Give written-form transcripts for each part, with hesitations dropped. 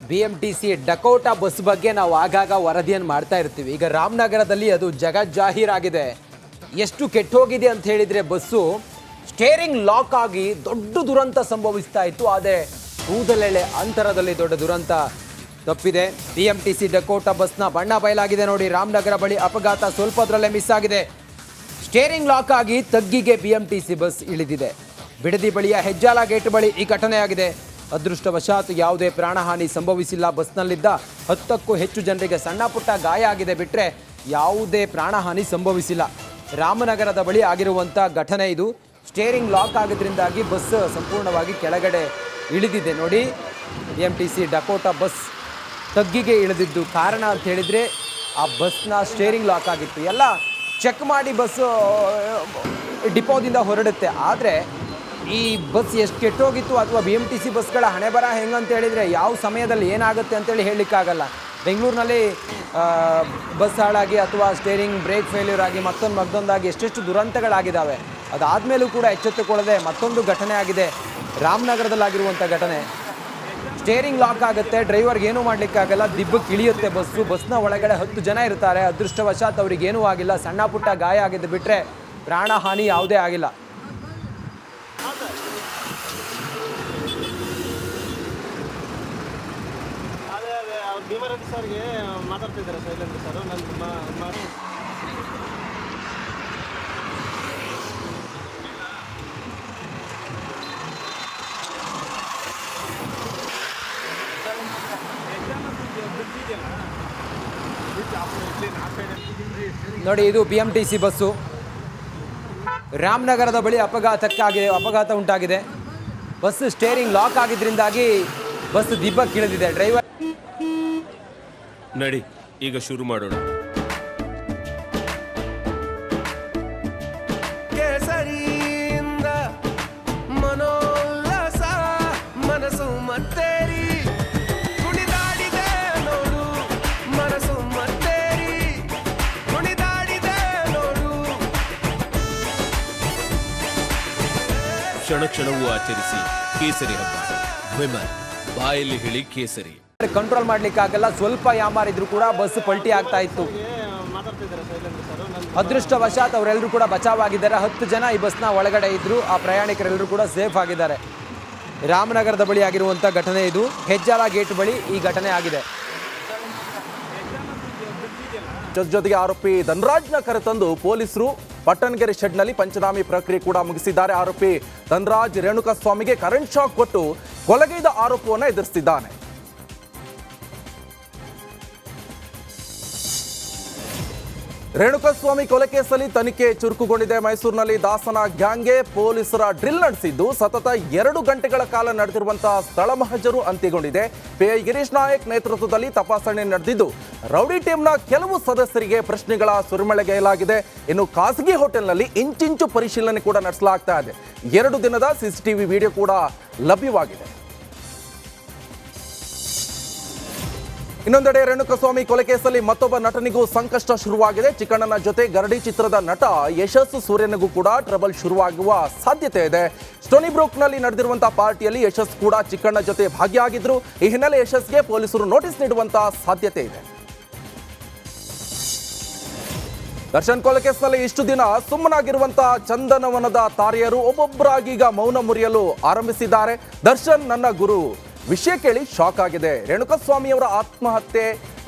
BMTC Dakota bus ಬಗ್ಗೆ ನಾವು ಆಗಾಗ ವರದಿಯನ್ನು ಮಾಡ್ತಾ ಇರ್ತೀವಿ. ಈಗ ರಾಮನಗರದಲ್ಲಿ ಅದು ಜಗಜ್ಜಾಹೀರಾಗಿದೆ. ಎಷ್ಟು ಕೆಟ್ಟೋಗಿದೆ ಅಂತ ಹೇಳಿದ್ರೆ ಬಸ್ಸು ಸ್ಟೇರಿಂಗ್ ಲಾಕ್ ಆಗಿ ದೊಡ್ಡ ದುರಂತ ಸಂಭವಿಸ್ತಾ ಇತ್ತು. ಆದರೆ ಕೂದಲೆಳೆ ಅಂತರದಲ್ಲಿ ದೊಡ್ಡ ದುರಂತ ತಪ್ಪಿದೆ. BMTC ಡಕೋಟಾ ಬಸ್ನ ಬಣ್ಣ ಬಯಲಾಗಿದೆ ನೋಡಿ. ರಾಮನಗರ ಬಳಿ ಅಪಘಾತ ಸ್ವಲ್ಪದರಲ್ಲೇ ಮಿಸ್ ಆಗಿದೆ. ಸ್ಟೇರಿಂಗ್ ಲಾಕ್ ಆಗಿ ತಗ್ಗಿಗೆ BMTC ಬಸ್ ಇಳಿದಿದೆ. ಬಿಡದಿ ಬಳಿಯ ಹೆಜ್ಜಾಲ ಗೇಟ್ ಬಳಿ ಈ ಘಟನೆಯಾಗಿದೆ. ಅದೃಷ್ಟವಶಾತ್ ಯಾವುದೇ ಪ್ರಾಣಹಾನಿ ಸಂಭವಿಸಿಲ್ಲ. ಬಸ್ನಲ್ಲಿದ್ದ 10ಕ್ಕೂ ಹೆಚ್ಚು ಜನರಿಗೆ ಸಣ್ಣ ಪುಟ್ಟ ಗಾಯ ಆಗಿದೆ ಬಿಟ್ಟರೆ ಯಾವುದೇ ಪ್ರಾಣಹಾನಿ ಸಂಭವಿಸಿಲ್ಲ. ರಾಮನಗರದ ಬಳಿ ಆಗಿರುವಂಥ ಘಟನೆ ಇದು. ಸ್ಟೇರಿಂಗ್ ಲಾಕ್ ಆಗೋದ್ರಿಂದಾಗಿ ಬಸ್ ಸಂಪೂರ್ಣವಾಗಿ ಕೆಳಗಡೆ ಇಳಿದಿದೆ ನೋಡಿ. BMTC ಡಕೋಟಾ ಬಸ್ ತಗ್ಗಿಗೆ ಇಳಿದಿದ್ದು ಕಾರಣ ಅಂತ ಹೇಳಿದರೆ ಆ ಬಸ್ನ ಸ್ಟೇರಿಂಗ್ ಲಾಕ್ ಆಗಿತ್ತು. ಎಲ್ಲ ಚೆಕ್ ಮಾಡಿ ಬಸ್ಸು ಡಿಪೋದಿಂದ ಹೊರಡುತ್ತೆ. ಆದರೆ ಈ ಬಸ್ ಎಷ್ಟು ಕೆಟ್ಟೋಗಿತ್ತು ಅಥವಾ BMTC ಬಸ್ಗಳ ಹಣೆ ಬರ ಹೆಂಗಂತ ಹೇಳಿದರೆ ಯಾವ ಸಮಯದಲ್ಲಿ ಏನಾಗುತ್ತೆ ಅಂತೇಳಿ ಹೇಳಲಿಕ್ಕಾಗಲ್ಲ. ಬೆಂಗಳೂರಿನಲ್ಲಿ ಬಸ್ ಹಾಳಾಗಿ ಅಥವಾ ಸ್ಟೇರಿಂಗ್ ಬ್ರೇಕ್ ಫೇಲ್ಯೂರ್ ಆಗಿ ಮತ್ತೊಂದಾಗಿ ಎಷ್ಟೆಷ್ಟು ದುರಂತಗಳಾಗಿದ್ದಾವೆ. ಅದಾದಮೇಲೂ ಕೂಡ ಎಚ್ಚೆತ್ತುಕೊಳ್ಳದೆ ಮತ್ತೊಂದು ಘಟನೆ ಆಗಿದೆ. ರಾಮನಗರದಲ್ಲಾಗಿರುವಂಥ ಘಟನೆ. ಸ್ಟೇರಿಂಗ್ ಲಾಕ್ ಆಗುತ್ತೆ, ಡ್ರೈವರ್ಗೆ ಏನೂ ಮಾಡಲಿಕ್ಕಾಗಲ್ಲ, ದಿಬ್ಬಕ್ಕೆ ಇಳಿಯುತ್ತೆ ಬಸ್ಸು. ಬಸ್ನ ಒಳಗಡೆ 10 ಜನ ಇರ್ತಾರೆ. ಅದೃಷ್ಟವಶಾತ್ ಅವ್ರಿಗೇನೂ ಆಗಿಲ್ಲ, ಸಣ್ಣ ಪುಟ್ಟ ಗಾಯ ಆಗಿದ್ದು ಬಿಟ್ಟರೆ ಪ್ರಾಣಹಾನಿ ಯಾವುದೇ ಆಗಿಲ್ಲ. ಸರ್ಗೆ ಮಾತಾಡ್ತಿದ್ದಾರೆ ಸೈಲೆಂಟ್ ಸರ್. ನೋಡಿ, ಇದು BMTC ಬಸ್ಸು. ರಾಮನಗರದ ಬಳಿ ಅಪಘಾತ ಉಂಟಾಗಿದೆ. ಬಸ್ ಸ್ಟೇರಿಂಗ್ ಲಾಕ್ ಆಗಿದ್ರಿಂದಾಗಿ ಬಸ್ ದಿಬ್ಬಕ್ಕೆ ಇಳಿದಿದೆ. ಡ್ರೈವರ್ ನಡಿ, ಈಗ ಶುರು ಮಾಡೋಣ. ಕೇಸರಿಯಿಂದ ಮನೋಲ್ಲಾಸ ಮನಸ್ಸು ಮತ್ತೇರಿ ಕುಣಿದಾಡಿದೆ ನೋಡು, ಮನಸ್ಸು ಮತ್ತೇರಿ ಕುಣಿದಾಡಿದೆ ನೋಡು. ಕ್ಷಣ ಕ್ಷಣವೂ ಆಚರಿಸಿ ಕೇಸರಿ ಹಬ್ಬ. ವಿಮಲ್ ಬಾಯಲ್ಲಿ ಹೇಳಿ ಕೇಸರಿ. ಕಂಟ್ರೋಲ್ ಮಾಡ್ಲಿಕ್ಕಾಗಲ್ಲ. ಸ್ವಲ್ಪ ಯಾಮಾರಿದ್ರು ಕೂಡ ಬಸ್ ಪಲ್ಟಿ ಆಗ್ತಾ ಇತ್ತು. ಅದೃಷ್ಟವಶಾತ್ ಅವರೆಲ್ಲರೂ ಕೂಡ ಬಚಾವಾಗಿದ್ದಾರೆ. 10 ಜನ ಈ ಬಸ್ನ ಒಳಗಡೆ ಇದ್ರು. ಆ ಪ್ರಯಾಣಿಕರೆಲ್ಲರೂ ಕೂಡ ಸೇಫ್ ಆಗಿದ್ದಾರೆ. ರಾಮನಗರದ ಬಳಿ ಆಗಿರುವಂಥ ಘಟನೆ ಇದು. ಹೆಜ್ಜಾಲ ಗೇಟ್ ಬಳಿ ಈ ಘಟನೆ ಆಗಿದೆ. ಜೊತೆಗೆ ಆರೋಪಿ ಧನರಾಜ್ನ ಕರೆತಂದು ಪೊಲೀಸರು ಪಟ್ಟಣಗೆರೆ ಶೆಡ್ನಲ್ಲಿ ಪಂಚನಾಮಿ ಪ್ರಕ್ರಿಯೆ ಕೂಡ ಮುಗಿಸಿದ್ದಾರೆ. ಆರೋಪಿ ಧನರಾಜ್ ರೇಣುಕಾಸ್ವಾಮಿಗೆ ಕರೆಂಟ್ ಶಾಕ್ ಕೊಟ್ಟು ಕೊಲೆಗೈದ ಆರೋಪವನ್ನು ಎದುರಿಸಿದ್ದಾನೆ. ರೇಣುಕಾಸ್ವಾಮಿ ಕೊಲೆ ಕೇಸಲ್ಲಿ ತನಿಖೆ ಚುರುಕುಗೊಂಡಿದೆ. ಮೈಸೂರಿನಲ್ಲಿ ದಾಸನ ಗ್ಯಾಂಗ್ಗೆ ಪೊಲೀಸರ ಡ್ರಿಲ್ ನಡೆಸಿದ್ದು ಸತತ 2 ಗಂಟೆಗಳ ಕಾಲ ನಡೆದಿರುವಂತಹ ಸ್ಥಳ ಮಹಜರು ಅಂತ್ಯಗೊಂಡಿದೆ. PI ಗಿರೀಶ್ ನಾಯಕ್ ನೇತೃತ್ವದಲ್ಲಿ ತಪಾಸಣೆ ನಡೆದಿದ್ದು ರೌಡಿ ಟೀಮ್ನ ಕೆಲವು ಸದಸ್ಯರಿಗೆ ಪ್ರಶ್ನೆಗಳ ಸುರಿಮಳೆಗೆಯಲಾಗಿದೆ. ಇನ್ನು ಖಾಸಗಿ ಹೋಟೆಲ್ನಲ್ಲಿ ಇಂಚಿಂಚು ಪರಿಶೀಲನೆ ಕೂಡ ನಡೆಸಲಾಗ್ತಾ ಇದೆ. 2 ದಿನದ CCTV ವಿಡಿಯೋ ಕೂಡ ಲಭ್ಯವಾಗಿದೆ. ಇನ್ನೊಂದೆಡೆ ರೇಣುಕಾಸ್ವಾಮಿ ಕೊಲೆ ಕೇಸಲ್ಲಿ ಮತ್ತೊಬ್ಬ ನಟನಿಗೂ ಸಂಕಷ್ಟ ಶುರುವಾಗಿದೆ. ಚಿಕ್ಕಣ್ಣನ ಜೊತೆ ಗರಡಿ ಚಿತ್ರದ ನಟ ಯಶಸ್ ಸೂರ್ಯನಿಗೂ ಕೂಡ ಟ್ರಬಲ್ ಶುರುವಾಗುವ ಸಾಧ್ಯತೆ ಇದೆ. ಸ್ಟೋನಿ ಬ್ರೂಕ್ನಲ್ಲಿ ನಡೆದಿರುವಂತಹ ಪಾರ್ಟಿಯಲ್ಲಿ ಯಶಸ್ ಕೂಡ ಚಿಕ್ಕಣ್ಣ ಜೊತೆ ಭಾಗಿಯಾಗಿದ್ರು. ಈ ಹಿನ್ನೆಲೆ ಯಶಸ್ಗೆ ಪೊಲೀಸರು ನೋಟಿಸ್ ನೀಡುವಂತಹ ಸಾಧ್ಯತೆ ಇದೆ. ದರ್ಶನ್ ಕೊಲೆ ಕೇಸ್ನಲ್ಲಿ ಇಷ್ಟು ದಿನ ಸುಮ್ಮನಾಗಿರುವಂತಹ ಚಂದನವನದ ತಾರೆಯರು ಒಬ್ಬೊಬ್ಬರಾಗಿ ಈಗ ಮೌನ ಮುರಿಯಲು ಆರಂಭಿಸಿದ್ದಾರೆ. ದರ್ಶನ್ ನನ್ನ ಗುರು ವಿಷಯ ಕೇಳಿ ಶಾಕ್ ಆಗಿದೆ. ರೇಣುಕಾಸ್ವಾಮಿಯವರ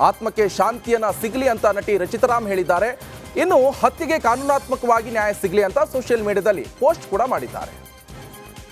ಆತ್ಮಕ್ಕೆ ಶಾಂತಿಯನ್ನ ಸಿಗಲಿ ಅಂತ ನಟಿ ರಚಿತಾರಾಮ್ ಹೇಳಿದ್ದಾರೆ. ಇನ್ನು ಹತ್ಯೆಗೆ ಕಾನೂನಾತ್ಮಕವಾಗಿ ನ್ಯಾಯ ಸಿಗಲಿ ಅಂತ ಸೋಷಿಯಲ್ ಮೀಡಿಯಾದಲ್ಲಿ ಪೋಸ್ಟ್ ಕೂಡ ಮಾಡಿದ್ದಾರೆ.